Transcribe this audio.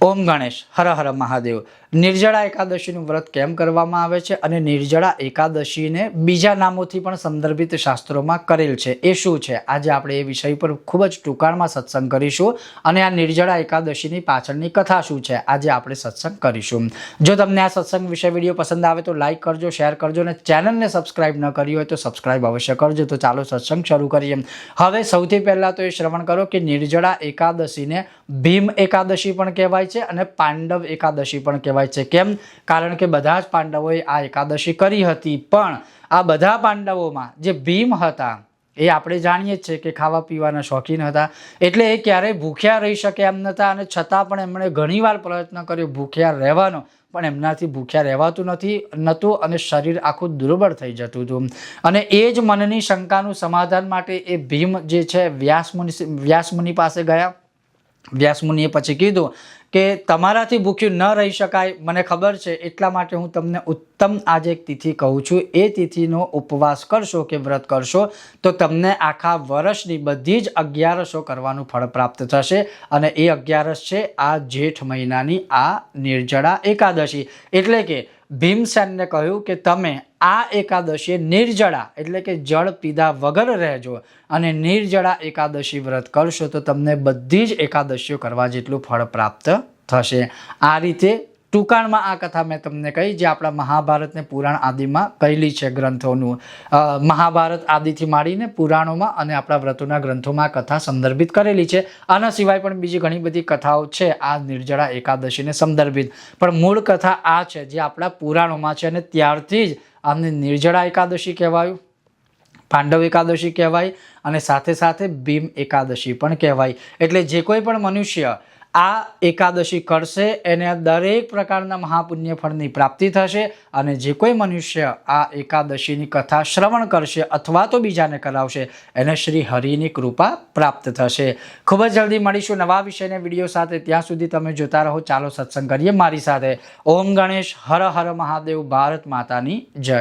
ઓમ ગણેશ હર હર મહાદેવ। નિર્જળા એકાદશીનું વ્રત કેમ કરવામાં આવે છે અને નિર્જળા એકાદશીને બીજા નામોથી પણ સંદર્ભિત શાસ્ત્રોમાં કરેલ છે એ શું છે, આજે આપણે એ વિષય પર ખૂબ જ ટૂંકાણમાં સત્સંગ કરીશું અને આ નિર્જળા એકાદશીની પાછળની કથા શું છે આજે આપણે સત્સંગ કરીશું। જો તમને આ સત્સંગ વિશે વિડીયો પસંદ આવે તો લાઇક કરજો, શેર કરજો અને ચેનલને સબસ્ક્રાઇબ ન કરી હોય તો સબસ્ક્રાઇબ અવશ્ય કરજો। તો ચાલો સત્સંગ શરૂ કરીએ। હવે સૌથી પહેલા તો એ શ્રવણ કરો કે નિર્જળા એકાદશીને ભીમ એકાદશી પણ કહેવાય છે અને પાંડવ એકાદશી પણ કહેવાય છે। કેમ? કારણ કે બધા જ પાંડવોએ આ એકાદશી કરી હતી, પણ આ બધા પાંડવોમાં જે ભીમ હતા એ આપણે જાણીએ છીએ કે ખાવા પીવાના શોખીન હતા, એટલે એ ક્યારેય ભૂખ્યા રહી શકે એમ નહોતા અને છતાં પણ એમણે ઘણીવાર પ્રયત્ન કર્યો ભૂખ્યા રહેવાનો, પણ એમનાથી ભૂખ્યા રહેવાતું નહોતું અને શરીર આખું દુર્બળ થઈ જતું હતું। અને એ જ મનની શંકાનું સમાધાન માટે એ ભીમ જે છે વ્યાસમુનિ પાસે ગયા। વ્યાસમુનિએ પછી કીધું કે તમારાથી ભૂખ્યું ન રહી શકાય, મને ખબર છે, એટલા માટે હું તમને ઉત્તમ આજે એક તિથિ કહું છું। એ તિથિનો ઉપવાસ કરશો કે વ્રત કરશો તો તમને આખા વર્ષની બધી જ 11 કરવાનું ફળ પ્રાપ્ત થશે અને એ 11 છે આ જેઠ મહિનાની આ નિર્જળા એકાદશી। એટલે કે ભીમસેનને કહ્યું કે તમે આ એકાદશીએ નિર્જળા એટલે કે જળ પીધા વગર રહેજો અને નિર્જળા એકાદશી વ્રત કરશો તો તમને બધી જ એકાદશીઓ કરવા જેટલું ફળ પ્રાપ્ત થશે। આ રીતે ટૂંકાણમાં આ કથા મેં તમને કહી જે આપણા મહાભારત ને પુરાણ આદિમાં કહેલી છે ગ્રંથોનું। મહાભારત આદિથી માંડીને પુરાણોમાં અને આપણા વ્રતોના ગ્રંથોમાં આ કથા સંદર્ભિત કરેલી છે। આના સિવાય પણ બીજી ઘણી બધી કથાઓ છે આ નિર્જળા એકાદશીને સંદર્ભિત, પણ મૂળ કથા આ છે જે આપણા પુરાણોમાં છે અને ત્યારથી જ આમને નિર્જળા એકાદશી કહેવાયું, પાંડવ એકાદશી કહેવાય અને સાથે સાથે ભીમ એકાદશી પણ કહેવાય। એટલે જે કોઈ પણ મનુષ્ય આ એકાદશી કરશે એને દરેક પ્રકારના મહાપુણ્ય ફળની પ્રાપ્તિ થશે અને જે કોઈ મનુષ્ય આ એકાદશીની કથા શ્રવણ કરશે અથવા તો બીજાને કરાવશે એને શ્રી હરિની કૃપા પ્રાપ્ત થશે। ખૂબ જ જલ્દી મળીશું નવા વિષયના વિડીયો સાથે, ત્યાં સુધી તમે જોતા રહો। ચાલો સત્સંગ કરીએ મારી સાથે। ઓમ ગણેશ હર હર મહાદેવ। ભારત માતાની જય।